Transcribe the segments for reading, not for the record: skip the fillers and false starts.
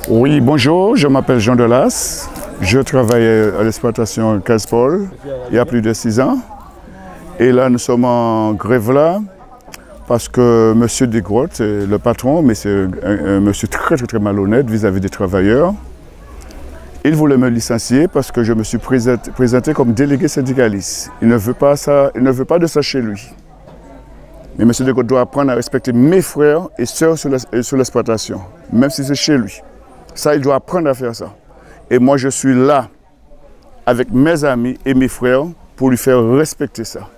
Oui, bonjour, je m'appelle Jean Delas. Je travaille à l'exploitation Caspol il y a plus de 6 ans. Et là, nous sommes en grève là parce que M. Desgrottes, le patron, mais c'est un monsieur très malhonnête vis-à-vis des travailleurs. Il voulait me licencier parce que je me suis présenté comme délégué syndicaliste. Il ne veut pas ça, il ne veut pas de ça chez lui. Mais M. Desgrottes doit apprendre à respecter mes frères et sœurs sur l'exploitation, même si c'est chez lui. Ça, il doit apprendre à faire ça. Et moi, je suis là avec mes amis et mes frères pour lui faire respecter ça.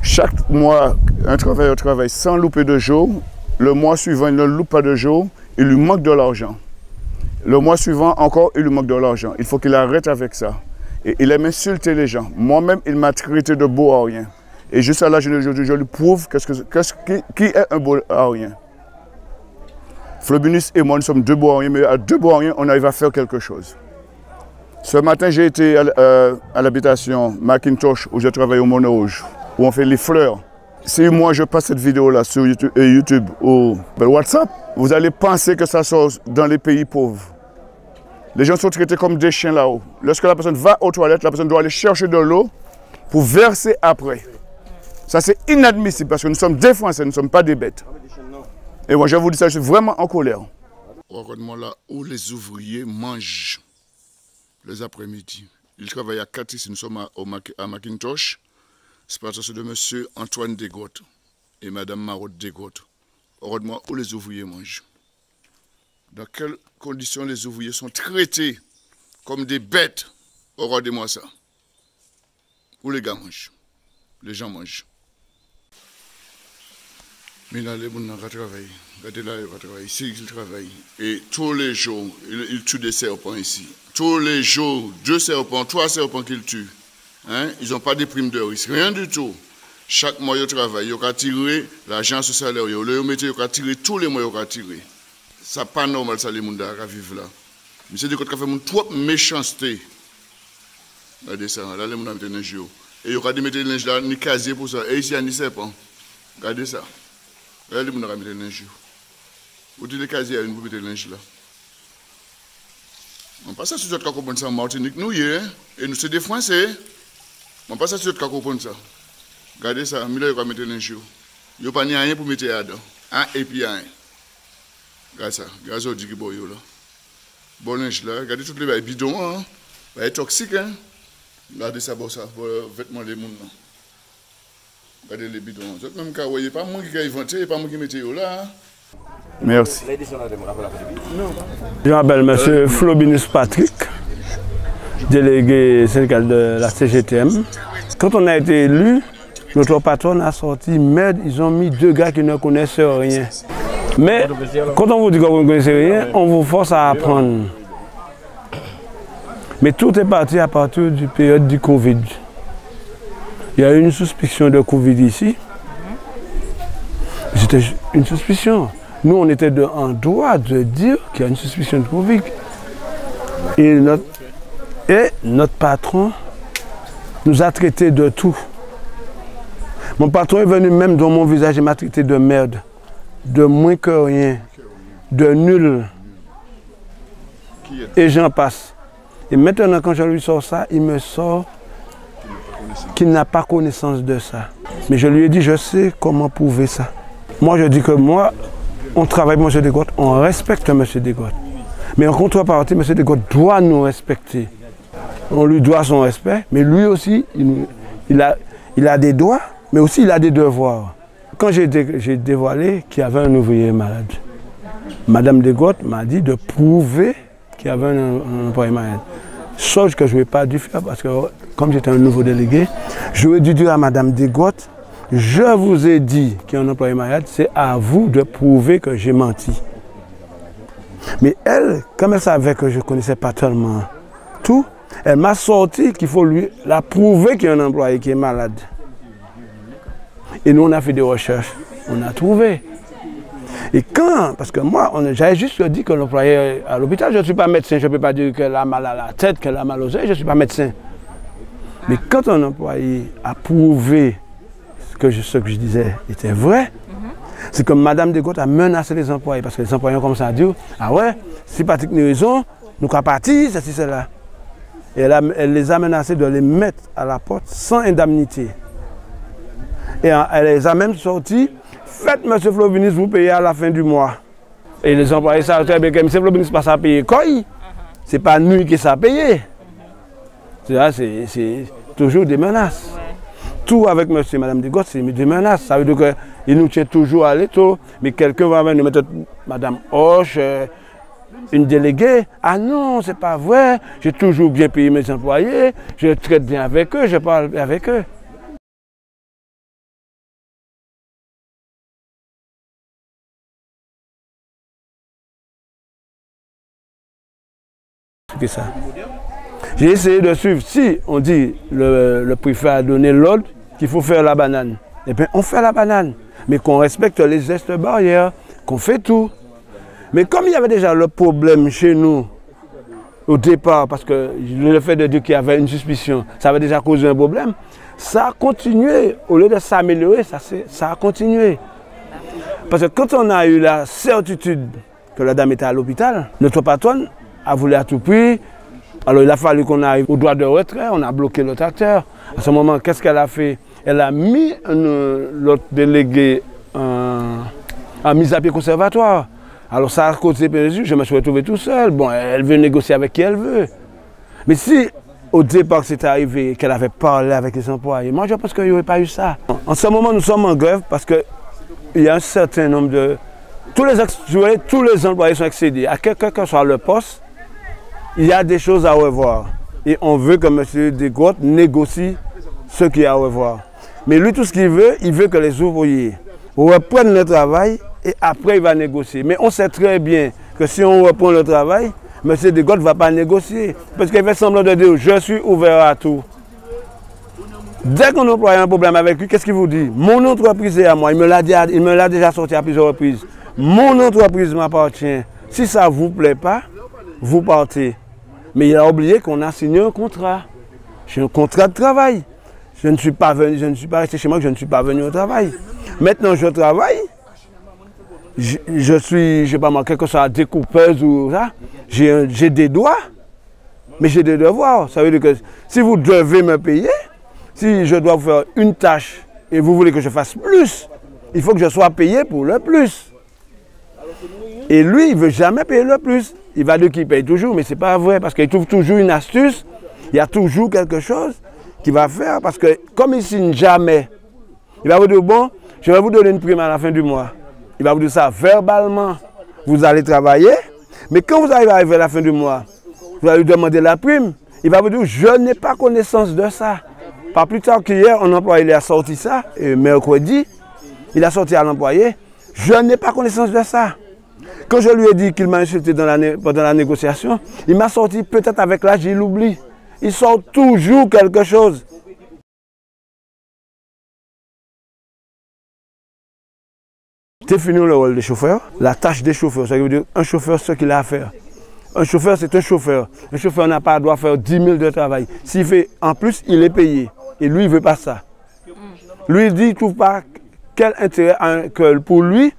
Chaque mois, un travailleur travaille sans louper de jour. Le mois suivant, il ne loupe pas de jour. Il lui manque de l'argent. Le mois suivant, encore, il lui manque de l'argent. Il faut qu'il arrête avec ça. Et il aime insulter les gens. Moi-même, il m'a traité de beau à rien. Et juste à l'âge d'aujourd'hui, je lui prouve qui est un beau à rien. Flobinus et moi, nous sommes deux Boariens, mais à deux Boariens, on arrive à faire quelque chose. Ce matin, j'ai été à l'habitation Macintosh, où je travaille au Mono Rouge, où on fait les fleurs. Si moi, je passe cette vidéo-là sur YouTube ou WhatsApp, vous allez penser que ça sort dans les pays pauvres. Les gens sont traités comme des chiens là-haut. Lorsque la personne va aux toilettes, la personne doit aller chercher de l'eau pour verser après. Ça, c'est inadmissible parce que nous sommes des Français, nous ne sommes pas des bêtes. Et moi, je vous dis ça, je suis vraiment en colère. Regarde-moi là où les ouvriers mangent les après-midi. Ils travaillent à 4 ici, nous sommes à Macintosh. C'est parce que de M. Antoine Desgrottes et Mme Marotte Desgrottes. Regarde-moi où les ouvriers mangent. Dans quelles conditions les ouvriers sont traités comme des bêtes. Regardez-moi ça. Où les gars mangent. Les gens mangent. Mais là, les gens vont travailler. Regardez là, ils vont travailler. Ici, ils travaillent. Et tous les jours, ils tuent des serpents ici. Tous les jours, 2 serpents, 3 serpents qu'ils tuent. Hein? Ils n'ont pas de prime de risque, rien du tout. Chaque mois, ils travaillent. Ils ont tiré l'argent sur le salaire. Ils ont tiré tous les mois, ils ont tiré. Ce n'est pas normal, ça, les gens qui vivent là. Mais c'est des gens qui font trop méchanceté. Regardez ça, là, les gens mettent un jour. Et ils ont mis des linges là, ni casier pour ça. Et ici, il y a ni serpent. Regardez ça. Regardez les gens qui mettent un linge. Vous dites les casiers, vous mettez le linge là. On passe à ce que vous comprenez ça en Martinique, nous, et nous, c'est des Français. On passe à ce que vous comprenez ça. Regardez ça, mais là, vous mettez le linge. Il n'y a pas rien pour mettre là-dedans. Un et puis un. Regardez ça, regardez ça, dit que bon, là. Bon linge là, regardez tous les bidons, hein. C'est toxique, hein. Regardez ça, bon, ça, pour vêtements des gens. Regardez les bidons. Même quand il n'y a pas moi qui a inventé, il n'y a pas moi qui mette là. Merci. Je m'appelle M. Flobinus Patrick, délégué syndical de la CGTM. Quand on a été élu, notre patron a sorti merde, ils ont mis 2 gars qui ne connaissent rien. Mais quand on vous dit que vous ne connaissez rien, on vous force à apprendre. Mais tout est parti à partir du période du Covid. Il y a eu une suspicion de Covid ici. C'était une suspicion. Nous, on était en droit de dire qu'il y a une suspicion de Covid. Et notre patron nous a traités de tout. Mon patron est venu même dans mon visage et m'a traité de merde, de moins que rien, de nul. Et j'en passe. Et maintenant, quand je lui sors ça, il me sort qu'il n'a pas connaissance de ça. Mais je lui ai dit, je sais comment prouver ça. Moi, je dis que moi, on travaille avec M. Desgrottes, on respecte M. Desgrottes. Mais en contrepartie, M. Desgrottes doit nous respecter. On lui doit son respect, mais lui aussi, il a des droits, mais aussi il a des devoirs. Quand j'ai dévoilé qu'il y avait un ouvrier malade, Mme Desgrottes m'a dit de prouver qu'il y avait un employé malade. Chose que je n'ai pas dû faire parce que, comme j'étais un nouveau délégué, j'aurais dû dire à Mme Desgrottes, je vous ai dit qu'il y a un employé malade, c'est à vous de prouver que j'ai menti. Mais elle, comme elle savait que je ne connaissais pas tellement tout, elle m'a sorti qu'il faut lui la prouver qu'il y a un employé qui est malade. Et nous, on a fait des recherches, on a trouvé. Et quand, parce que moi, j'avais juste dit que l'employé à l'hôpital, je ne suis pas médecin, je ne peux pas dire qu'elle a mal à la tête, qu'elle a mal aux yeux, je ne suis pas médecin. Mais quand un employé a prouvé que ce que je disais était vrai, c'est que Mme Desgouttes a menacé les employés, parce que les employés ont commencé à dire, ah ouais, si Patrick n'a raison, nous sommes partis, ceci, cela. Et elle les a menacés de les mettre à la porte sans indemnité. Et elle les a même sortis, faites M. Flobinis, vous payez à la fin du mois. Et les employés savent très bien que M. Flobinis passe à payer quoi? Ce n'est pas nous qui ça payé. C'est toujours des menaces. Tout avec M. et Mme Desgouttes, c'est des menaces. Ça veut dire qu'il nous tient toujours à l'étau. Mais quelqu'un va venir mettre Mme Hoche, une déléguée. Ah non, c'est pas vrai. J'ai toujours bien payé mes employés. Je traite bien avec eux, je parle avec eux. C'est ça. J'ai essayé de suivre. Si on dit le préfet a donné l'ordre qu'il faut faire la banane, eh bien on fait la banane. Mais qu'on respecte les gestes barrières, qu'on fait tout. Mais comme il y avait déjà le problème chez nous au départ, parce que le fait de dire qu'il y avait une suspicion, ça avait déjà causé un problème, ça a continué. Au lieu de s'améliorer, ça a continué. Parce que quand on a eu la certitude que la dame était à l'hôpital, notre patronne a voulu à tout prix. Alors il a fallu qu'on arrive au droit de retrait, on a bloqué le tracteur. À ce moment, qu'est-ce qu'elle a fait? Elle a mis l'autre délégué en mise à pied conservatoire. Alors ça a causé pénible, je me suis retrouvé tout seul. Bon, elle veut négocier avec qui elle veut. Mais si au départ c'est arrivé qu'elle avait parlé avec les employés, moi je pense qu'il n'y aurait pas eu ça. En ce moment nous sommes en grève parce qu'il y a un certain nombre de... Tous les employés sont excédés. À quel que soit le poste, il y a des choses à revoir. Et on veut que M. Desgouttes négocie ce qu'il y a à revoir. Mais lui, tout ce qu'il veut, il veut que les ouvriers reprennent le travail et après il va négocier. Mais on sait très bien que si on reprend le travail, M. Desgouttes ne va pas négocier. Parce qu'il fait semblant de dire, je suis ouvert à tout. Dès qu'on emploie un problème avec lui, qu'est-ce qu'il vous dit? Mon entreprise est à moi. Il me l'a déjà sorti à plusieurs reprises. Mon entreprise m'appartient. Si ça ne vous plaît pas, vous partez. Mais il a oublié qu'on a signé un contrat. J'ai un contrat de travail. Je ne suis pas resté chez moi, je ne suis pas venu au travail. Maintenant, je travaille. Je suis, je ne sais pas moi, quelque chose à découpeuse ou ça. J'ai des droits, mais j'ai des devoirs. Ça veut dire que si vous devez me payer, si je dois vous faire une tâche et vous voulez que je fasse plus, il faut que je sois payé pour le plus. Et lui, il ne veut jamais payer le plus. Il va dire qu'il paye toujours, mais ce n'est pas vrai, parce qu'il trouve toujours une astuce, il y a toujours quelque chose qu'il va faire, parce que comme il ne signe jamais, il va vous dire, bon, je vais vous donner une prime à la fin du mois. Il va vous dire ça verbalement, vous allez travailler, mais quand vous arrivez à la fin du mois, vous allez lui demander la prime, il va vous dire, je n'ai pas connaissance de ça. Pas plus tard qu'hier, un employé il a sorti ça, et mercredi, il a sorti à l'employé, je n'ai pas connaissance de ça. Quand je lui ai dit qu'il m'a insulté pendant la négociation, il m'a sorti peut-être avec l'âge, il l'oublie. Il sort toujours quelque chose. Définir le rôle des chauffeurs, la tâche des chauffeurs, ça veut dire un chauffeur, ce qu'il a à faire. Un chauffeur, c'est un chauffeur. Un chauffeur n'a pas le droit de faire 10 000 de travail. S'il fait en plus, il est payé. Et lui, il ne veut pas ça. Lui, il dit qu'il ne trouve pas quel intérêt que pour lui.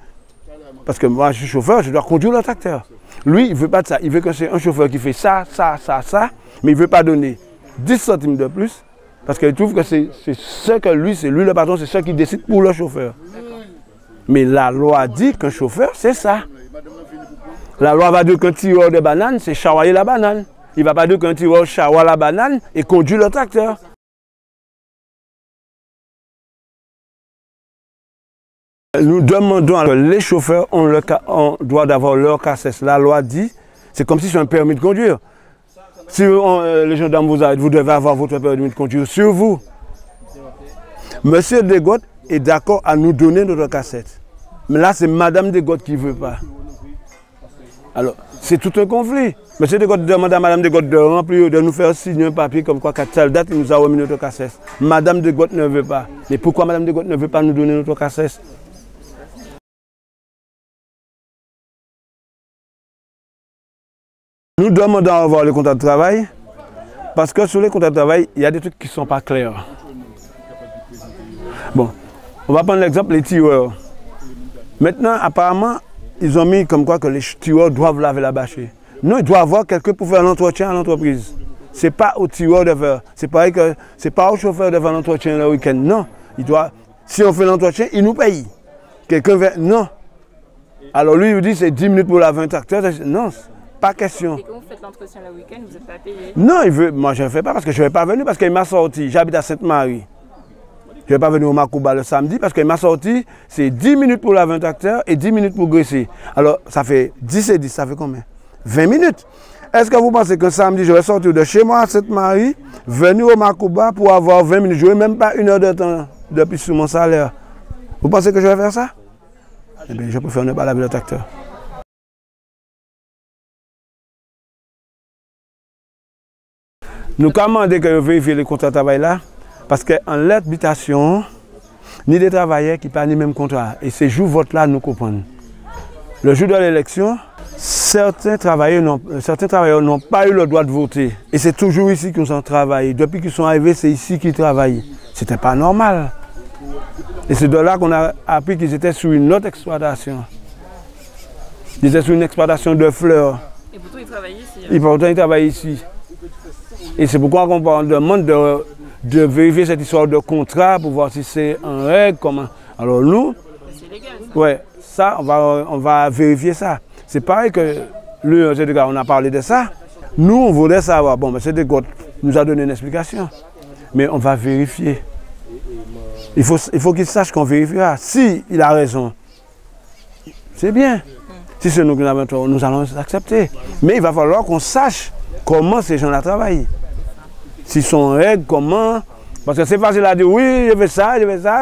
Parce que moi, je suis chauffeur, je dois conduire le tracteur. Lui, il ne veut pas de ça. Il veut que c'est un chauffeur qui fait ça, ça, ça, ça, mais il ne veut pas donner 10 centimes de plus, parce qu'il trouve que c'est ce que lui, c'est lui le patron, c'est ce qui décide pour le chauffeur. Mais la loi dit qu'un chauffeur, c'est ça. La loi va dire qu'un tireur de banane, c'est charroyer la banane. Il ne va pas dire qu'un tireur charroie la banane et conduit le tracteur. Nous demandons que les chauffeurs ont droit d'avoir leur cassette. La loi dit, c'est comme si c'est un permis de conduire. Si les gendarmes vous arrêtent, vous devez avoir votre permis de conduire sur vous. Monsieur Desgouttes est d'accord à nous donner notre cassette. Mais là, c'est Madame Desgouttes qui ne veut pas. Alors, c'est tout un conflit. Monsieur Desgouttes demande à Madame Desgouttes de remplir, de nous faire signer un papier comme quoi qu'à telle date, il nous a remis notre cassette. Madame Desgouttes ne veut pas. Mais pourquoi Madame Desgouttes ne veut pas nous donner notre cassette? Nous demandons à avoir le contrat de travail parce que sur les contrats de travail, il y a des trucs qui ne sont pas clairs. Bon, on va prendre l'exemple des tireurs. Maintenant, apparemment, ils ont mis comme quoi que les tireurs doivent laver la bâchée. Non, il doit avoir quelqu'un pour faire l'entretien à l'entreprise. Ce n'est pas au tireur de faire. C'est pareil que c'est pas au chauffeur de faire l'entretien le week-end. Non, il doit. Si on fait l'entretien, il nous paye. Quelqu'un veut. Non. Alors lui, il dit c'est 10 minutes pour laver un tracteur. Non, pas question. Et quand vous faites l'entretien le week-end, vous n'êtes pas payé? Non, il veut. Moi, je ne fais pas parce que je ne vais pas venir parce qu'il m'a sorti. J'habite à Sainte-Marie. Je ne vais pas venir au Macouba le samedi parce qu'il m'a sorti, c'est 10 minutes pour laver un tracteur et 10 minutes pour graisser. Alors, ça fait 10 et 10, ça fait combien? 20 minutes. Est-ce que vous pensez qu'un samedi, je vais sortir de chez moi à Sainte-Marie, venir au Macouba pour avoir 20 minutes? Je n'aurai même pas 1 heure de temps depuis sur mon salaire. Vous pensez que je vais faire ça? Eh bien, je préfère ne pas laver le tracteur. Nous commandons que vous vérifiez les contrats de travail là. Parce qu'en l'habitation, ni des travailleurs qui n'ont pas le même contrat. Et ces jours vote là, nous comprenons. Le jour de l'élection, certains travailleurs n'ont pas eu le droit de voter. Et c'est toujours ici qu'ils ont travaillé. Depuis qu'ils sont arrivés, c'est ici qu'ils travaillent. Ce n'était pas normal. Et c'est de là qu'on a appris qu'ils étaient sur une autre exploitation. Ils étaient sur une exploitation de fleurs. Et pourtant, ils travaillent ici. Et pourtant, ils travaillent ici. Et c'est pourquoi on demande de vérifier cette histoire de contrat pour voir si c'est en règle, comment. Alors nous, c'est légal, ça. Ouais, ça, on va vérifier ça. C'est pareil que lui, on a parlé de ça. Nous, on voudrait savoir. Bon, mais CDGOT nous a donné une explication. Mais on va vérifier. Il faut qu'il sache qu'on vérifiera. Si il a raison, c'est bien. Si c'est nous qui avons tort, nous allons accepter. Mais il va falloir qu'on sache comment ces gens-là travaillent. S'ils sont en règle, comment? Parce que c'est facile à dire, oui, je veux ça,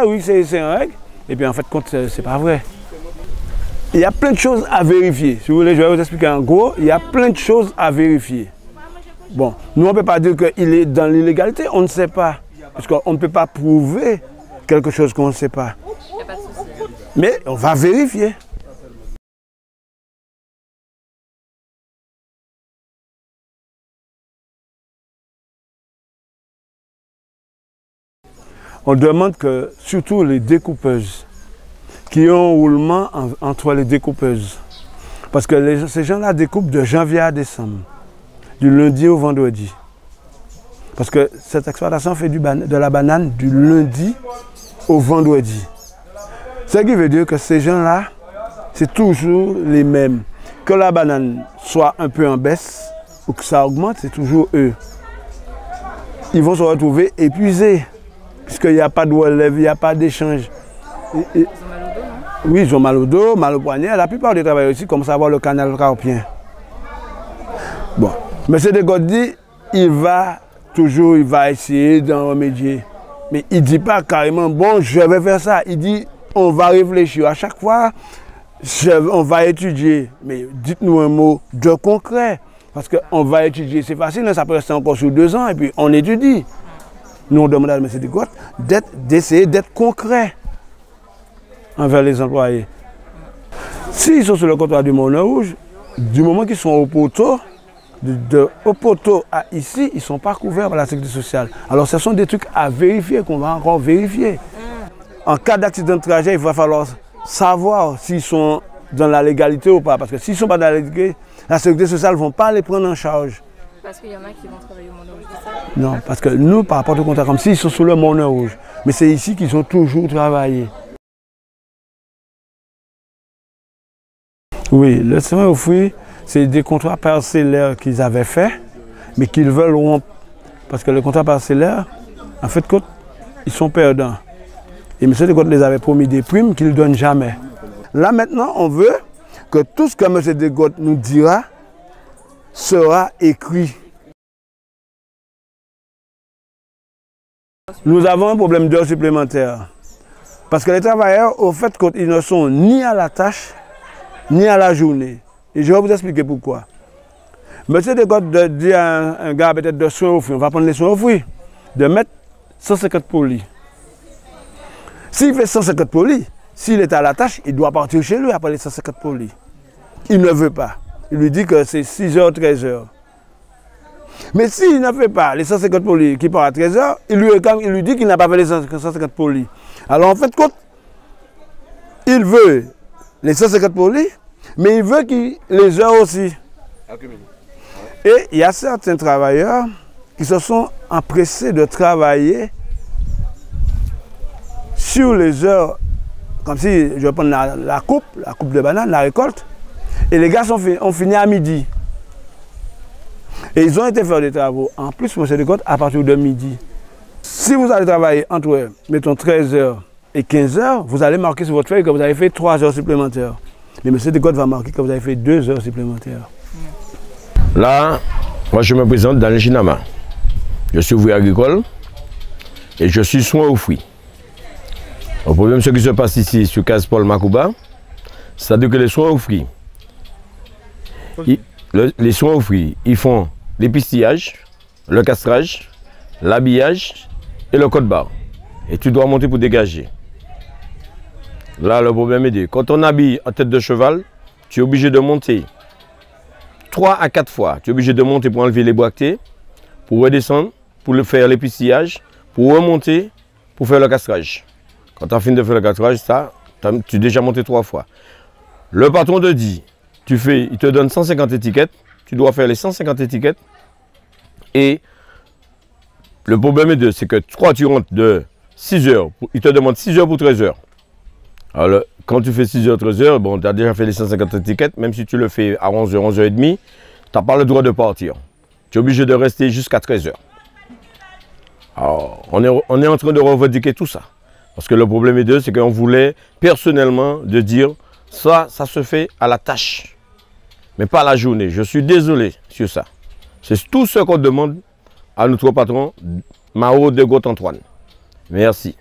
oui, c'est en règle. Et puis en fait, c'est pas vrai. Il y a plein de choses à vérifier. Si vous voulez, je vais vous expliquer en gros, il y a plein de choses à vérifier. Bon, nous, on ne peut pas dire qu'il est dans l'illégalité, on ne sait pas. Parce qu'on ne peut pas prouver quelque chose qu'on ne sait pas. Il n'y a pas de souci. Mais on va vérifier. On demande que, surtout les découpeuses, qui ont un roulement entre les découpeuses. Parce que ces gens-là découpent de janvier à décembre, du lundi au vendredi. Parce que cette exploitation fait de la banane du lundi au vendredi. Ce qui veut dire que ces gens-là, c'est toujours les mêmes. Que la banane soit un peu en baisse ou que ça augmente, c'est toujours eux. Ils vont se retrouver épuisés. Puisqu'il n'y a pas de relève, il n'y a pas d'échange. Ils ont mal au dos, non? Oui, ils ont mal au dos, mal au poignet. La plupart des travailleurs ici commencent à avoir le canal carpien. Bon, M. Degotte dit, il va essayer d'en remédier. Mais il ne dit pas carrément, bon, je vais faire ça. Il dit, on va réfléchir. À chaque fois, on va étudier. Mais dites-nous un mot de concret. Parce qu'on va étudier, c'est facile, ça peut rester encore sur 2 ans et puis on étudie. Nous, on demande à M. Degotte d'essayer d'être concret envers les employés. S'ils sont sur le comptoir du Moulin Rouge, du moment qu'ils sont au poteau, au poteau à ici, ils ne sont pas couverts par la sécurité sociale. Alors ce sont des trucs à vérifier, qu'on va encore vérifier. En cas d'accident de trajet, il va falloir savoir s'ils sont dans la légalité ou pas. Parce que s'ils ne sont pas dans la légalité, la sécurité sociale ne va pas les prendre en charge. Parce qu'il y en a qui vont travailler au Moulin Rouge, c'est ça? Non, parce que nous, par rapport au contrat comme ça, ils sont sur le Moulin Rouge. Mais c'est ici qu'ils ont toujours travaillé. Oui, le soin aux fruits, c'est des contrats parcellaires qu'ils avaient faits, mais qu'ils veulent rompre. Parce que les contrats parcellaires, en fait, ils sont perdants. Et M. Degotte les avait promis des primes qu'ils ne donnent jamais. Là, maintenant, on veut que tout ce que M. Degotte nous dira sera écrit. Nous avons un problème d'heures supplémentaires. Parce que les travailleurs, au fait, ils ne sont ni à la tâche, ni à la journée. Et je vais vous expliquer pourquoi. M. Degotte dit à un gars peut-être de soins aux fruits, on va prendre les soins aux fruits, de mettre 150 polis. S'il fait 150 polis, s'il est à la tâche, il doit partir chez lui après les 150 polis. Il ne veut pas. il lui dit que c'est 6h, 13h. Mais s'il ne fait pas les 150 polis qui partent à 13h, il lui dit qu'il n'a pas fait les 150 polis. Alors en fait, il veut les 150 polis, mais il veut les heures aussi. Et il y a certains travailleurs qui se sont empressés de travailler sur les heures, comme si je vais prendre la coupe de banane, la récolte, et les gars ont fini à midi. Et ils ont été faire des travaux, en plus, monsieur Descotes, à partir de midi. Si vous allez travailler entre, mettons, 13h et 15h, vous allez marquer sur votre feuille que vous avez fait 3 heures supplémentaires. Mais monsieur Descotes va marquer que vous avez fait 2 heures supplémentaires. Là, moi je me présente dans le Ginama. Je suis ouvrier agricole et je suis soin aux fruits. Le problème, ce qui se passe ici sur Casse-Paul Macouba, c'est-à-dire que les soins aux fruits, les soins aux fruits, ils font l'épistillage, le castrage, l'habillage et le code-barre. Et tu dois monter pour dégager. Là, le problème est que quand on habille en tête de cheval, tu es obligé de monter 3 à 4 fois. Tu es obligé de monter pour enlever les boîtiers, pour redescendre, pour faire l'épistillage, pour remonter, pour faire le castrage. Quand tu as fini de faire le castrage, tu es déjà monté 3 fois. Le patron te dit, il te donne 150 étiquettes, tu dois faire les 150 étiquettes. Et le problème c'est que quand tu rentres de 6 heures, il te demande 6 heures pour 13 heures. Alors, quand tu fais 6 heures, 13 heures, bon, tu as déjà fait les 150 étiquettes, même si tu le fais à 11 h, 11 h 30, tu n'as pas le droit de partir. Tu es obligé de rester jusqu'à 13 heures. Alors, on est en train de revendiquer tout ça. Parce que le problème c'est qu'on voulait personnellement de dire, ça se fait à la tâche, mais pas à la journée. Je suis désolé sur ça. C'est tout ce qu'on demande à notre patron, Mao Descotes Antoine. Merci.